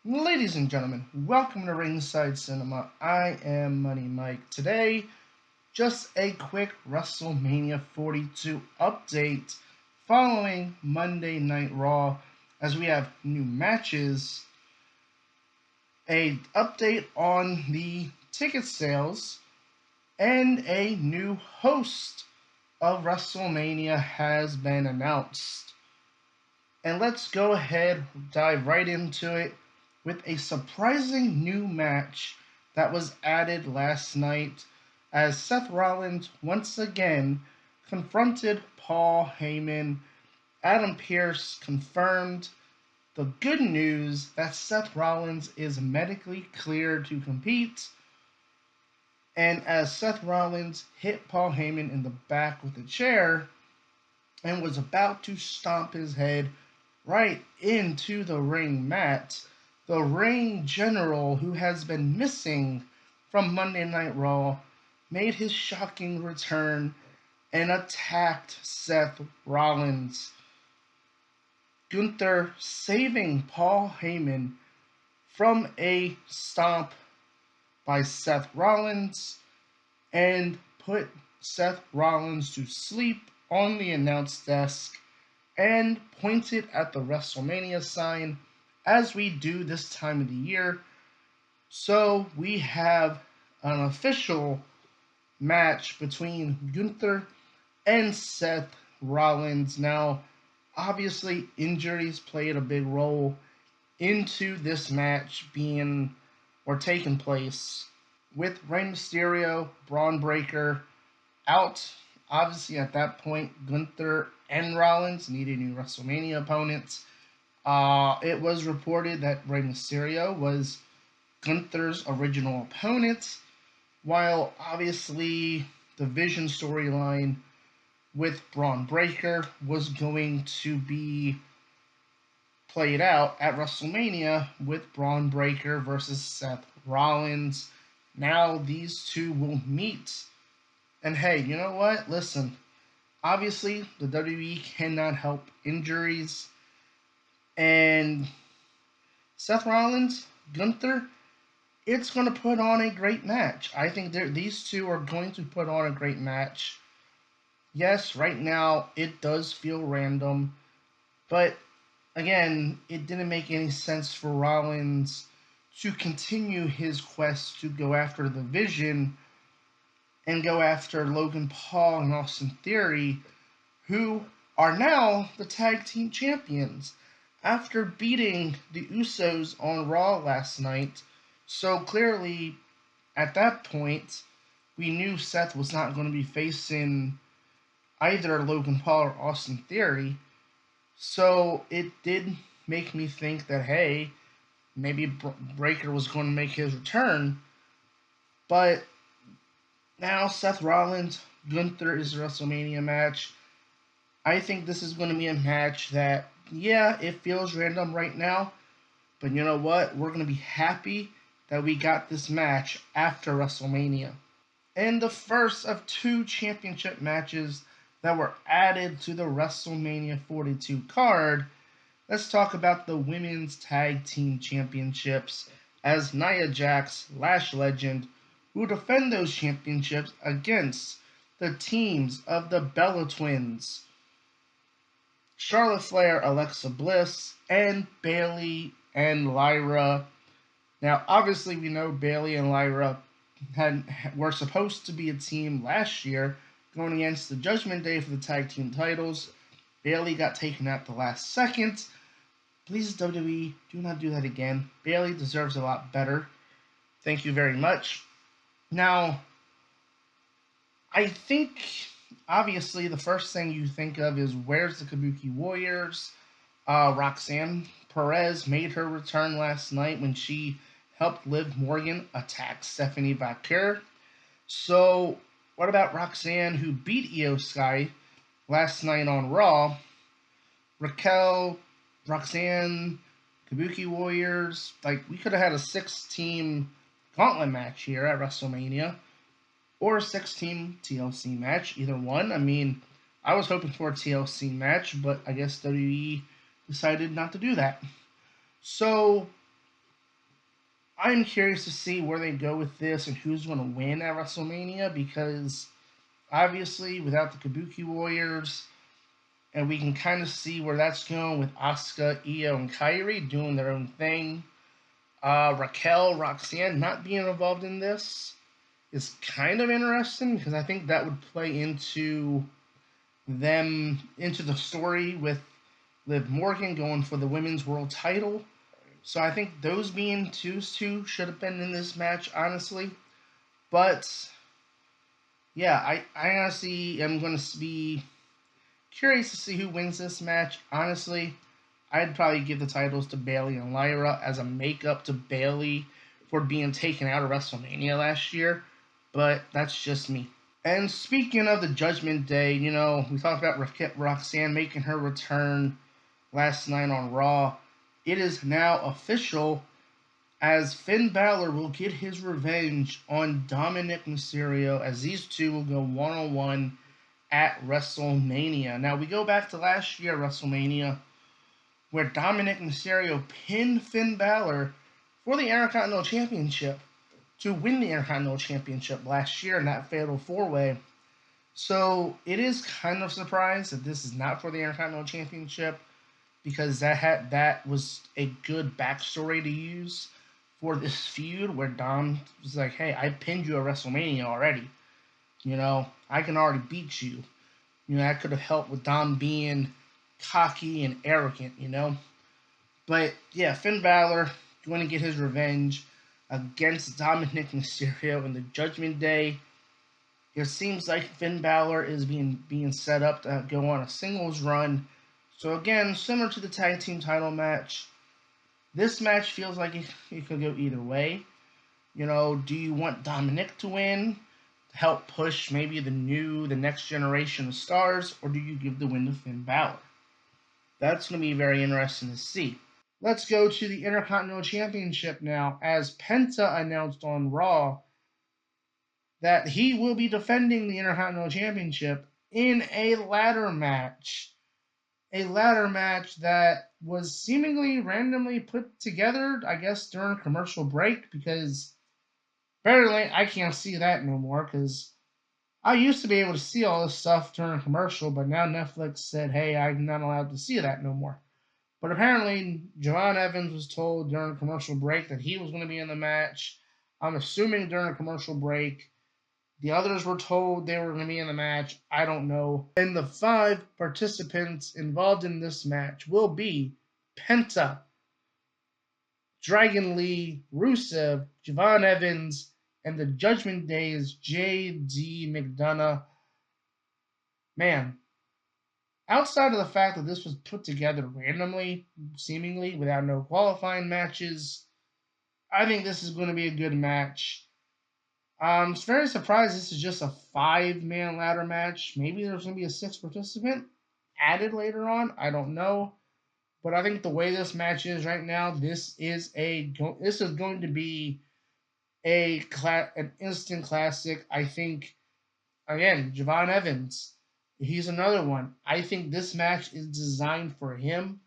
Ladies and gentlemen, welcome to Ringside Cinema. I am Money Mike. Today, just a quick WrestleMania 42 update following Monday Night Raw as we have new matches, a update on the ticket sales, and a new host of WrestleMania has been announced. And let's go ahead, dive right into it with a surprising new match that was added last night as Seth Rollins once again confronted Paul Heyman. Adam Pearce confirmed the good news that Seth Rollins is medically cleared to compete. And as Seth Rollins hit Paul Heyman in the back with a chair and was about to stomp his head right into the ring mat, the ring general who has been missing from Monday Night Raw made his shocking return and attacked Seth Rollins. Gunther saving Paul Heyman from a stomp by Seth Rollins and put Seth Rollins to sleep on the announce desk and pointed at the WrestleMania sign as we do this time of the year. So we have an official match between Gunther and Seth Rollins. Now, obviously, injuries played a big role into this match being or taking place with Rey Mysterio, Braun Breaker out. Obviously, at that point, Gunther and Rollins needed new WrestleMania opponents. It was reported that Rey Mysterio was Gunther's original opponent, while obviously the Vision storyline with Braun Breaker was going to be played out at WrestleMania with Braun Breaker versus Seth Rollins. Now these two will meet. And hey, you know what? Listen, obviously the WWE cannot help injuries. And Seth Rollins, Gunther, it's going to put on a great match. I think these two are going to put on a great match. Yes, right now it does feel random, but again, it didn't make any sense for Rollins to continue his quest to go after the Vision and go after Logan Paul and Austin Theory, who are now the tag team champions after beating the Usos on Raw last night. So clearly, at that point, we knew Seth was not going to be facing either Logan Paul or Austin Theory. So it did make me think that, hey, maybe Breaker was going to make his return. But now Seth Rollins, Gunther is a WrestleMania match. I think this is going to be a match that, yeah, it feels random right now. But you know what? We're going to be happy that we got this match after WrestleMania. And the first of two championship matches that were added to the WrestleMania 42 card, let's talk about the Women's Tag Team Championships as Nia Jax Lash Legend will defend those championships against the teams of the Bella Twins, Charlotte Flair, Alexa Bliss, and Bayley and Lyra. Now, obviously, we know Bayley and Lyra were supposed to be a team last year going against the Judgment Day for the tag team titles. Bayley got taken out the last second. Please, WWE, do not do that again. Bayley deserves a lot better. Thank you very much. Now, I think, obviously, the first thing you think of is where's the Kabuki Warriors? Roxanne Perez made her return last night when she helped Liv Morgan attack Stephanie Vaquer. So, what about Roxanne, who beat Io Sky last night on Raw? Raquel, Roxanne, Kabuki Warriors. Like, we could have had a 6-team gauntlet match here at WrestleMania, or a 6-team TLC match, either one. I mean, I was hoping for a TLC match, but I guess WWE decided not to do that. So, I'm curious to see where they go with this and who's going to win at WrestleMania, because obviously without the Kabuki Warriors, and we can kind of see where that's going with Asuka, Io, and Kairi doing their own thing. Raquel, Roxanne not being involved in this is kind of interesting, because I think that would play into the story with Liv Morgan going for the women's world title. So I think those being two should have been in this match, honestly. But yeah, I honestly am going to be curious to see who wins this match. Honestly, I'd probably give the titles to Bayley and Lyra as a makeup to Bayley for being taken out of WrestleMania last year. But that's just me. And speaking of the Judgment Day, we talked about Roxanne making her return last night on Raw. It is now official, as Finn Balor will get his revenge on Dominik Mysterio, as these two will go one-on-one at WrestleMania. Now, we go back to last year WrestleMania, where Dominik Mysterio pinned Finn Balor for the Intercontinental Championship to win the Intercontinental Championship last year in that fatal four-way. So it is kind of surprised that this is not for the Intercontinental Championship, because that was a good backstory to use for this feud, where Dom was like, "Hey, I pinned you at WrestleMania already. I can already beat you." That could have helped with Dom being cocky and arrogant. But yeah, Finn Balor going to get his revenge against Dominik Mysterio in the Judgment Day. It seems like Finn Balor is being set up to go on a singles run. So again, similar to the tag team title match, this match feels like it could go either way. Do you want Dominik to win to help push maybe the next generation of stars, or do you give the win to Finn Balor? That's going to be very interesting to see. Let's go to the Intercontinental Championship now, as Penta announced on Raw that he will be defending the Intercontinental Championship in a ladder match. A ladder match that was seemingly randomly put together, I guess, during a commercial break, because apparently I can't see that no more, because I used to be able to see all this stuff during a commercial, but now Netflix said, hey, I'm not allowed to see that no more. But apparently, Javon Evans was told during a commercial break that he was going to be in the match. I'm assuming during a commercial break. The others were told they were going to be in the match. I don't know. And the 5 participants involved in this match will be Penta, Dragon Lee, Rusev, Javon Evans, and the Judgment Day's JD McDonagh. Man, outside of the fact that this was put together randomly, seemingly without no qualifying matches, I think this is going to be a good match. I'm very surprised this is just a 5-man ladder match. Maybe there's going to be a 6th participant added later on. I don't know. But I think the way this match is right now, this is going to be an instant classic. I think, again, Javon Evans, he's another one. I think this match is designed for him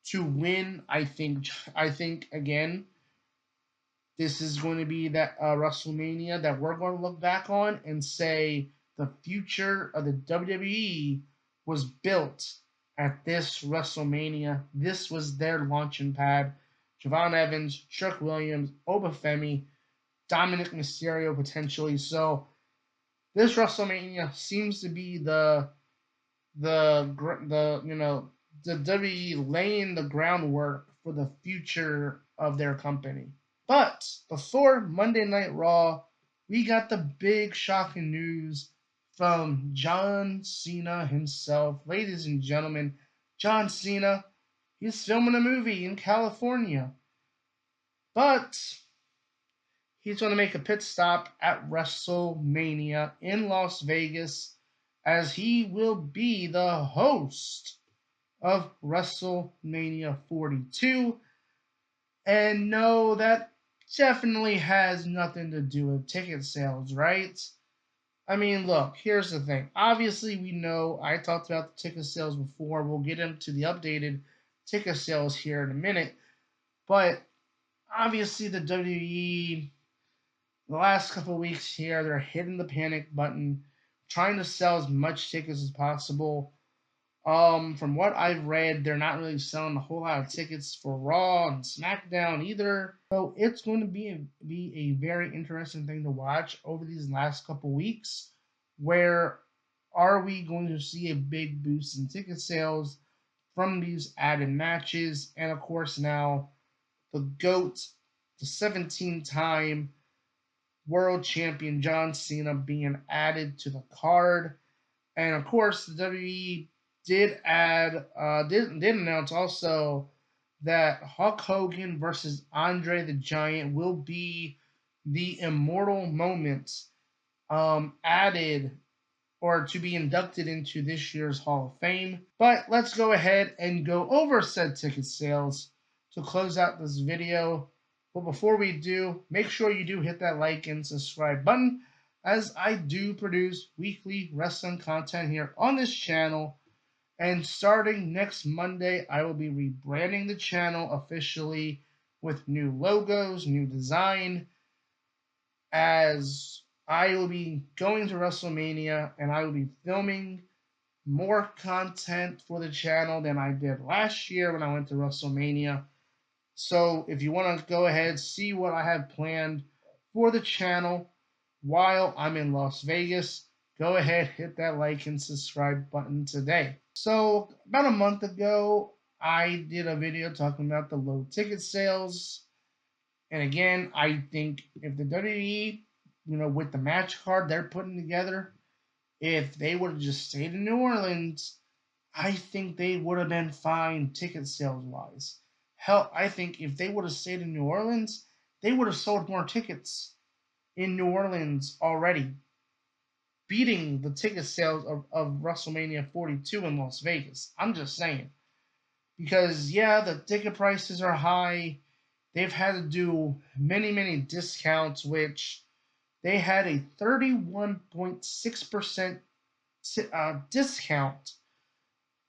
to win. I think again, this is going to be that WrestleMania that we're going to look back on and say the future of the WWE was built at this WrestleMania. This was their launching pad. Javon Evans, Chuck Williams, Obafemi, Dominik Mysterio potentially. So this WrestleMania seems to be the WWE laying the groundwork for the future of their company. But before Monday Night Raw, we got the big shocking news from John Cena himself. Ladies and gentlemen, John Cena, he's filming a movie in California. But he's going to make a pit stop at WrestleMania in Las Vegas, as he will be the host of WrestleMania 42. And no, that definitely has nothing to do with ticket sales, right? I mean, look, here's the thing. Obviously, we know I talked about the ticket sales before. We'll get into the updated ticket sales here in a minute. But obviously the WWE, the last couple of weeks here, they're hitting the panic button, trying to sell as much tickets as possible. From what I've read, they're not really selling a whole lot of tickets for Raw and SmackDown either. So it's going to be a very interesting thing to watch over these last couple weeks. Where are we going to see a big boost in ticket sales from these added matches? And of course, now the GOAT, the 17-time world champion John Cena being added to the card. And of course, the WWE did announce also that Hulk Hogan versus Andre the Giant will be the immortal moments added or to be inducted into this year's Hall of Fame. But let's go ahead and go over said ticket sales to close out this video. But before we do, make sure you do hit that like and subscribe button, as I do produce weekly wrestling content here on this channel. And starting next Monday, I will be rebranding the channel officially with new logos, new design, as I will be going to WrestleMania and I will be filming more content for the channel than I did last year when I went to WrestleMania. So if you want to go ahead, see what I have planned for the channel while I'm in Las Vegas, go ahead, hit that like and subscribe button today. So about a month ago, I did a video talking about the low ticket sales. And again, I think if the WWE, with the match card they're putting together, if they would have just stayed in New Orleans, I think they would have been fine ticket sales wise. Hell, I think if they would have stayed in New Orleans, they would have sold more tickets in New Orleans already, beating the ticket sales of WrestleMania 42 in Las Vegas. I'm just saying. Because, yeah, the ticket prices are high. They've had to do many, many discounts, which they had a 31.6% discount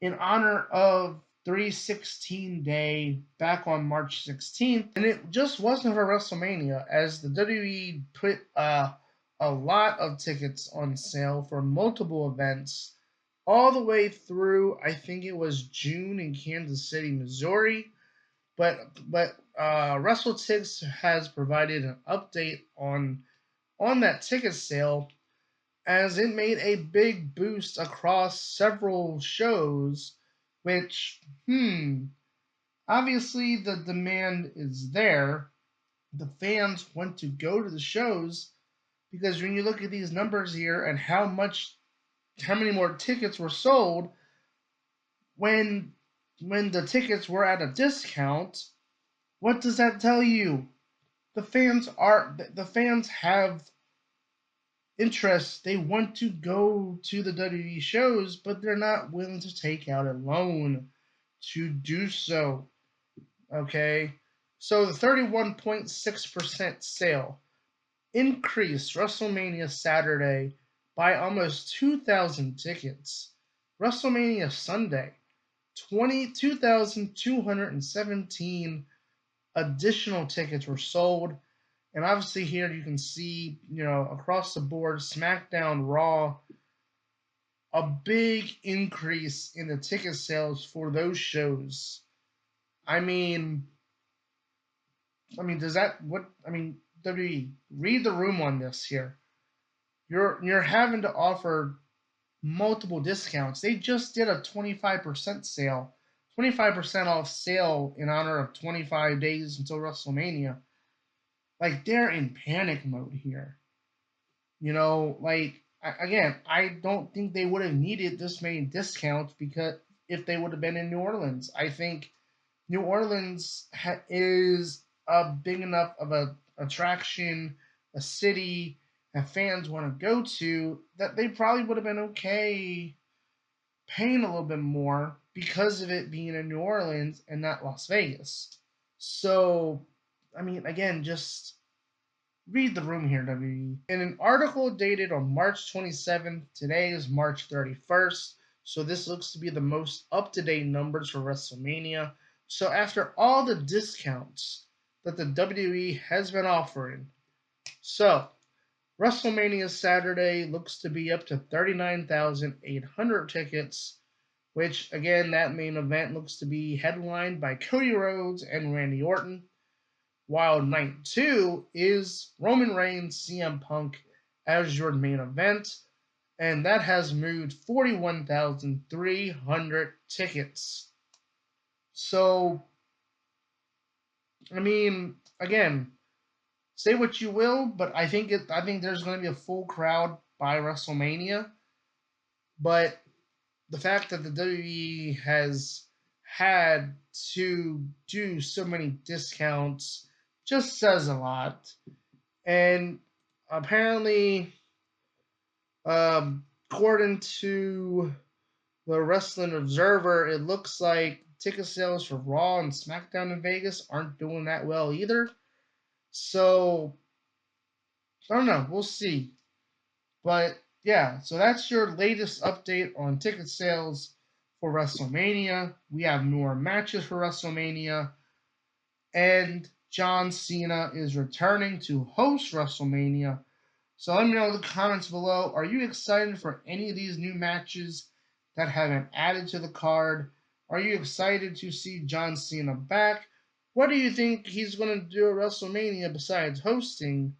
in honor of 316 Day back on March 16th. And it just wasn't for WrestleMania, as the WWE put a lot of tickets on sale for multiple events all the way through, I think it was June in Kansas City, Missouri. But WrestleTix has provided an update on that ticket sale, as it made a big boost across several shows, which, obviously the demand is there. The fans want to go to the shows, because when you look at these numbers here and how many more tickets were sold when the tickets were at a discount, what does that tell you? The fans have interest. They want to go to the WWE shows, but they're not willing to take out a loan to do so. Okay? So the 31.6% sale increased WrestleMania Saturday by almost 2,000 tickets. WrestleMania Sunday, 22,217 additional tickets were sold. And obviously here you can see, across the board, SmackDown, Raw, a big increase in the ticket sales for those shows. I mean, does that WWE, read the room on this here. You're having to offer multiple discounts. They just did a 25% sale, 25% off sale in honor of 25 days until WrestleMania. Like, they're in panic mode here. Again, I don't think they would have needed this many discounts, because if they would have been in New Orleans, I think New Orleans is a big enough of a attraction, a city that fans want to go to, that they probably would have been okay paying a little bit more because of it being in New Orleans and not Las Vegas. So, again, just read the room here, WWE. In an article dated on March 27th, today is March 31st, so this looks to be the most up-to-date numbers for WrestleMania. So after all the discounts, that the WWE has been offering. So, WrestleMania Saturday looks to be up to 39,800 tickets, which, again, that main event looks to be headlined by Cody Rhodes and Randy Orton, while night 2 is Roman Reigns, CM Punk as your main event, and that has moved 41,300 tickets. So, I mean, again, say what you will, but I think there's going to be a full crowd by WrestleMania. But the fact that the WWE has had to do so many discounts just says a lot. And apparently, according to the Wrestling Observer, it looks like ticket sales for Raw and SmackDown in Vegas aren't doing that well either. So, I don't know. We'll see. But yeah, so that's your latest update on ticket sales for WrestleMania. We have more matches for WrestleMania. And John Cena is returning to host WrestleMania. So let me know in the comments below. Are you excited for any of these new matches that have been added to the card? Are you excited to see John Cena back? What do you think he's going to do at WrestleMania besides hosting?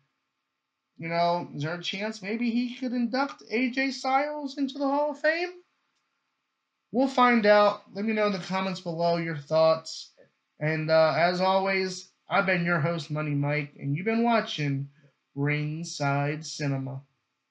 Is there a chance maybe he could induct AJ Styles into the Hall of Fame? We'll find out. Let me know in the comments below your thoughts. And as always, I've been your host, Money Mike, and you've been watching Ringside Cinema.